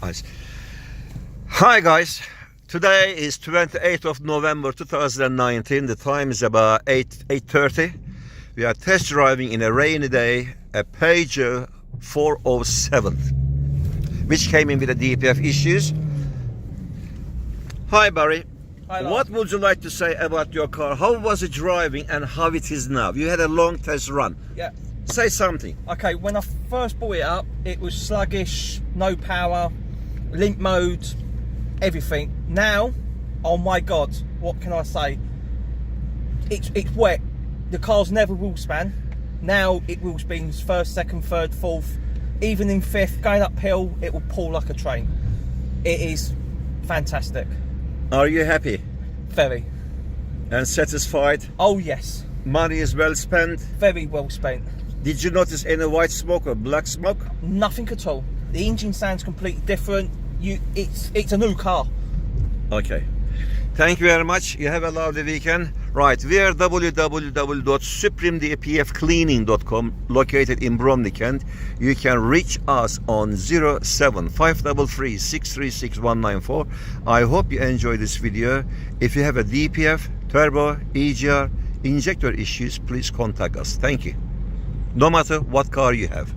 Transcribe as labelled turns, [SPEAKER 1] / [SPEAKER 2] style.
[SPEAKER 1] Nice. Hi guys, today is 28th of November 2019. The time is about 8:30. We are test driving in a rainy day a Peugeot 407, which came in with the DPF issues. Hi Barry.
[SPEAKER 2] Hi,
[SPEAKER 1] what would you like to say about your car? How was it driving and how it is now? You had a long test run.
[SPEAKER 2] Yeah.
[SPEAKER 1] Say something.
[SPEAKER 2] Okay, when I first brought it up, it was sluggish, no power, limp mode, everything. Now, oh my God, what can I say? It's wet. The car's never wheel span. Now it wheel spins first, second, third, fourth, even in fifth, going uphill, it will pull like a train. It is fantastic.
[SPEAKER 1] Are you happy
[SPEAKER 2] Very.
[SPEAKER 1] and satisfied?
[SPEAKER 2] Oh yes.
[SPEAKER 1] Money is well spent?
[SPEAKER 2] Very well spent.
[SPEAKER 1] Did you notice any white smoke or black smoke?
[SPEAKER 2] Nothing at all. The engine sounds completely different. It's a new car.
[SPEAKER 1] Okay. Thank you very much. You have a lovely weekend. Right, we are www.supremedpfcleaning.com, located in Bromley, Kent. You can reach us on 07533 636 194. I hope you enjoy this video. If you have a DPF, turbo, EGR, injector issues, please contact us. Thank you. No matter what car you have.